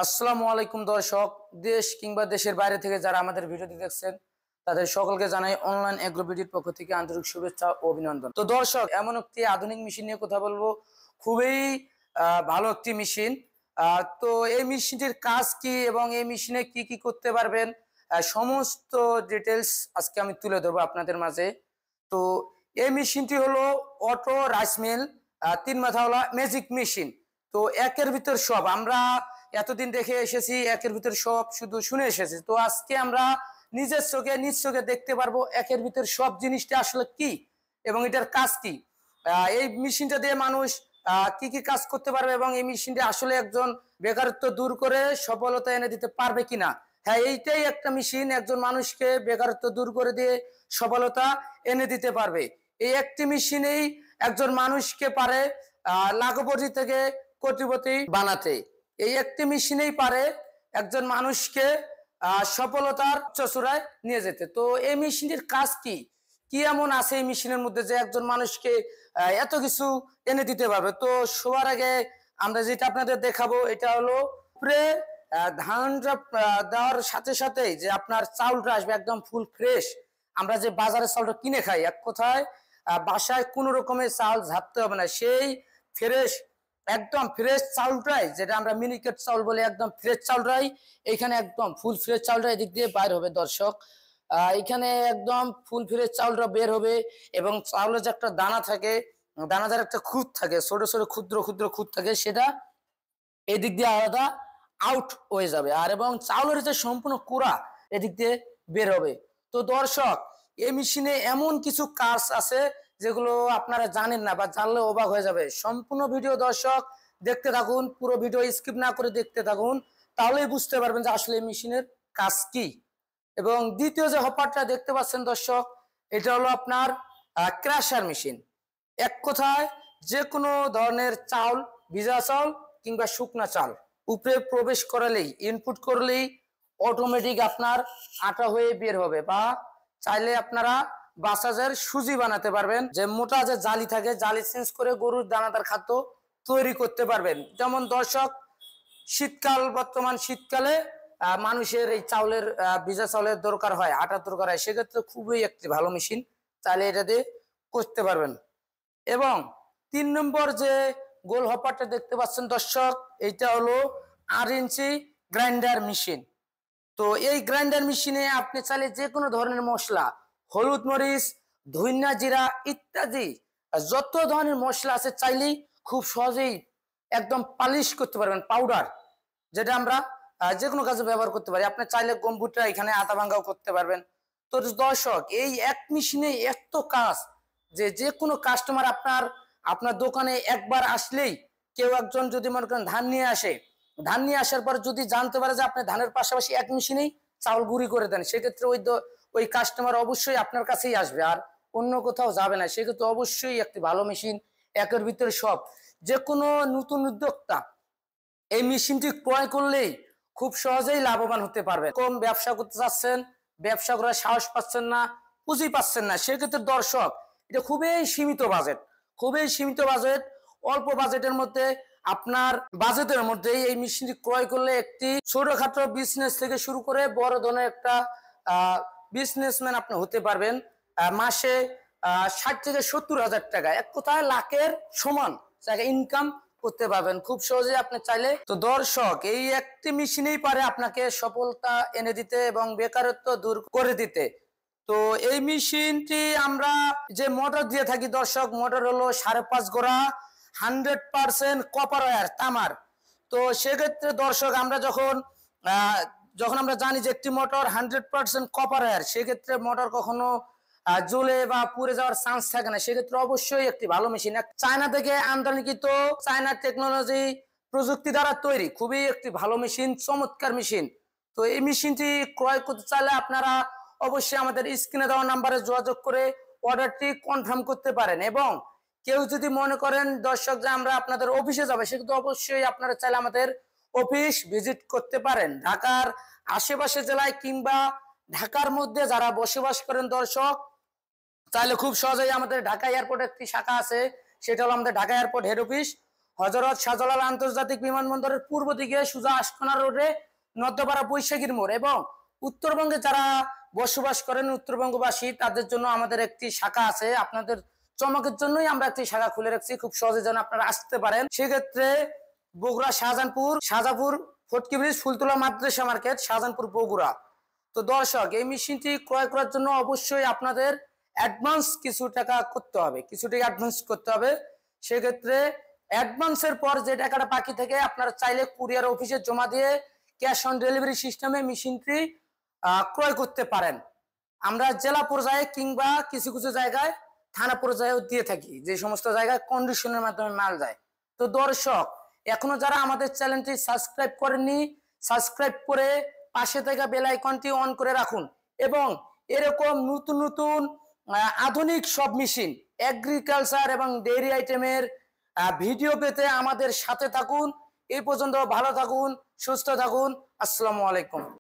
আসসালামু আলাইকুম দর্শক, দেশ কিংবা দেশের বাইরে থেকে যারা আমাদের ভিডিওটি দেখছেন তাদের সকলকে জানাই অনলাইন এগ্রোবিডির পক্ষ থেকে আন্তরিক শুভেচ্ছা ও অভিনন্দন। তো দর্শক, এমন একটি আধুনিক মেশিন নিয়ে কথা বলবো, খুবই ভালো একটি মেশিন। তো এই মেশিনটির কাজ কি এবং এই মেশিনে কি কি করতে পারবেন সমস্ত ডিটেলস আজকে আমি তুলে ধরবো আপনাদের মাঝে। তো এই মেশিনটি হলো অটো রাইস মিল, 3 মাথাওয়ালা ম্যাজিক মেশিন। তো একের ভিতর সব আমরা এতদিন দেখে এসেছি, একের ভিতর সব শুধু শুনে এসেছি। তো আজকে আমরা নিজের চোখে নিজ চোখে দেখতে পারবো একের ভিতর সব জিনিসটা আসলে কি এবং এটার কাজ কি। এই মেশিনটা দিয়ে মানুষ কি কি কাজ করতে পারবে এবং এই মেশিনটা আসলে একজন বেকারত্ব দূর করে সফলতা এনে দিতে পারবে কিনা। হ্যাঁ, এইটাই একটা মেশিন একজন মানুষকে বেকারত্ব দূর করে দিয়ে সফলতা এনে দিতে পারবে। এই একটি মেশিনেই একজন মানুষকে পারে লাখপতি থেকে কোটিপতি বানাতে। এই একটি মেশিনেই পারে একজন মানুষকে সফলতার চূড়ায় নিয়ে যেতে। তো এই মেশিনটির কাজ কি, কি এমন আছে এই মেশিনের মধ্যে যে একজন মানুষকে এত কিছু এনে দিতে পারবে। তো সবার আগে আমরা যেটা আপনাদের দেখাবো এটা হলো উপরে ধানটা দেওয়ার সাথে সাথেই যে আপনার চাউলটা আসবে একদম ফুল ফ্রেশ। আমরা যে বাজারে চাউলটা কিনে খাই, এক কথায় বাসায় কোনো রকমের চাউল ঝাপতে হবে না, সেই ফ্রেশ একদম ফ্রেশ চাউলটাই, যেটা আমরা মিনিকেট চাউল বলি, একদম ফ্রেশ চাউলটাই এখানে একদম ফুল ফ্রেশ চাউলটা এদিক দিয়ে বাইর হবে দর্শক। এখানে একদম ফুল ফ্রেশ চাউলটা বের হবে এবং চাউলের যে একটা দানা থাকে, দানাদার একটা খুদ থাকে, ছোট ছোট ক্ষুদ্র ক্ষুদ্র খুদ থাকে, সেটা এদিক দিয়ে আলাদা আউট হয়ে যাবে আর এবং চাউলের যে সম্পূর্ণ কুড়া এদিক দিয়ে বের হবে। তো দর্শক, এই মেশিনে এমন কিছু কাজ আছে যেগুলো আপনারা জানেন না বা জানলে অবাক হয়ে যাবে। সম্পূর্ণ ভিডিও দর্শক দেখতে থাকুন, পুরো ভিডিও স্কিপ না করে দেখতে থাকুন, তাহলেই বুঝতে পারবেন যে আসলে এই মেশিনের কাজ কি। এবং দ্বিতীয় যে হপারটা দেখতে পাচ্ছেন দর্শক, এটা হলো আপনার ক্রাশার মেশিন। এক কথায় যে কোনো ধরনের চাউল, ভিজা চাউল কিংবা শুকনা চাল উপরে প্রবেশ করালেই, ইনপুট করলেই অটোমেটিক আপনার আটা হয়ে বের হবে। বা চাইলে আপনারা বাসাজের সুজি বানাতে পারবেন, যে মোটা যে জালি থাকে, জালি চেঞ্জ করে গরুর দানাদার খাদ্য তৈরি করতে পারবেন। যেমন দর্শক, শীতকাল, বর্তমান শীতকালে মানুষের এই চাউলের ভিজা চাউলের দরকার হয়, আটার দরকার হয়, সেক্ষেত্রে খুবই একটি ভালো মেশিন, চাইলে এটা দিয়ে করতে পারবেন। এবং 3 নম্বর যে গোল হপারটা দেখতে পাচ্ছেন দর্শক, এইটা হলো 8 ইঞ্চি গ্রাইন্ডার মেশিন। তো এই গ্রাইন্ডার মেশিনে আপনি চাইলে যে কোনো ধরনের মশলা, হলুদ মরিচ, ধনিয়া জিরা ইত্যাদি যত ধরনের মশলা আছে চাইলেই খুব সহজেই একদম পালিশ করতে পারবেন, পাউডার, যেটা আমরা যে কোনো কাজে ব্যবহার করতে পারি। আপনি চাইলে কম্পিউটার এখানে আটা ভাঙ্গাও করতে পারবেন। তো দর্শক, এই এক মেশিনে এত কাজ যে যে কোনো কাস্টমার আপনার আপনার দোকানে একবার আসলেই, কেউ একজন যদি মনে করেন ধান নিয়ে আসে, ধান নিয়ে আসার পর যদি জানতে পারে যে আপনি ধানের পাশাপাশি এক মেশিনেই চাউল গুঁড়ি করে দেন, সেক্ষেত্রে ওই কাস্টমার অবশ্যই আপনার কাছেই আসবে আর অন্য কোথাও যাবে না। সেক্ষেত্রে অবশ্যই একটি ভালো মেশিন, একের ভিতরে সব। যে কোনো নতুন উদ্যোক্তা এই মেশিনটি ক্রয় করলেই খুব সহজেই লাভবান হতে পারবে। কম ব্যবসা করতে চাচ্ছেন, ব্যবসা করার সাহস পাচ্ছেন না, পুঁজি পাচ্ছেন না, সেক্ষেত্রে দর্শক এটা খুবই সীমিত বাজেট, খুবই সীমিত বাজেট, অল্প বাজেটের মধ্যে, আপনার বাজেটের মধ্যে এই মেশিনটি ক্রয় করলে একটি ছোটখাটো বিজনেস থেকে শুরু করে বড় ধরনের একটা বিজনেসম্যান আপনি হতে পারবেন। মাসে 60 থেকে 70 হাজার টাকা, এক কথায় লাখের সমান টাকা ইনকাম করতে পারবেন খুব সহজে আপনি চাইলে। তো দর্শক, এই একটি মেশিনেই পারে আপনাকে সফলতা এনে দিতে এবং বেকারত্ব দূর করে দিতে। তো এই মেশিনটি আমরা যে মোটর দিয়ে থাকি দর্শক, মোটর হলো 5.5 গোড়া, 100% কপার ওয়্যার, তামার। তো সেক্ষেত্রে দর্শক, আমরা যখন আমরা জানি যে একটি মোটর 100% কপার ওয়্যার, সেক্ষেত্রে মোটর কখনো জ্বলে বা পুড়ে যাওয়ার চান্স থাকে না। সেক্ষেত্রে অবশ্যই একটি ভালো মেশিন, চায়না থেকে আমদানিকৃত, চায়না টেকনোলজি প্রযুক্তি দ্বারা তৈরি, খুবই একটি ভালো মেশিন, চমৎকার মেশিন। তো এই মেশিনটি ক্রয় করতে চাইলে আপনারা অবশ্যই আমাদের স্ক্রিনে দেওয়া নাম্বারে যোগাযোগ করে অর্ডারটি কনফার্ম করতে পারেন। এবং কেউ যদি মনে করেন দর্শক যে আমরা আপনাদের অফিসে যাবে, সেক্ষেত্রে অবশ্যই আপনারা চাইলে আমাদের অফিস ভিজিট করতে পারেন। ঢাকার আশেপাশে জেলায় কিংবা ঢাকার মধ্যে যারা বসবাস করেন দর্শক, তাহলে খুব সহজেই আমাদের ঢাকা এয়ারপোর্টে একটি শাখা আছে, সেটা হলো আমাদের Dhaka airport head office. Hazrat Shahjalal আন্তর্জাতিক বিমানবন্দরের পূর্ব দিকে সোজা আশকোনা রোডে নদ্যপাড়া বৈশাখীর মোড়। এবং উত্তরবঙ্গে যারা বসবাস করেন, উত্তরবঙ্গবাসী, তাদের জন্য আমাদের একটি শাখা আছে। আপনাদের চমকের জন্যই আমরা একটি শাখা খুলে রাখছি, খুব সহজে যেন আপনারা আসতে পারেন। সেক্ষেত্রে বগুড়া শাহজাহানপুর ফটকি ব্রিজ, ফুলতলা মাদ্রাসা মার্কেট, শাহজাহানপুর, বগুড়া। তো দর্শক, এই মেশিনটি ক্রয় করার জন্য অবশ্যই আপনাদের অ্যাডভান্স কিছু টাকা করতে হবে, সেক্ষেত্রে অ্যাডভান্সের পর যে টাকাটা বাকি থেকে আপনারা চাইলে কুরিয়ার অফিসে জমা দিয়ে ক্যাশ অন ডেলিভারি সিস্টেমে মেশিনটি ক্রয় করতে পারেন। আমরা জেলা পর্যায়ে কিংবা কিছু কিছু জায়গায় থানা পর্যায়েও দিয়ে থাকি, যে সমস্ত জায়গায় কন্ডিশনের মাধ্যমে মাল যায়। তো দর্শক, এখনো যারা আমাদের চ্যানেলটি সাবস্ক্রাইব করেননি, সাবস্ক্রাইব করে পাশে থাকা বেল আইকনটি অন করে রাখুন। এবং এরকম নতুন নতুন আধুনিক সব মেশিন, এগ্রিকালচার এবং ডেইরি আইটেমের ভিডিও পেতে আমাদের সাথে থাকুন। এই পর্যন্ত ভালো থাকুন, সুস্থ থাকুন। আসসালামু আলাইকুম।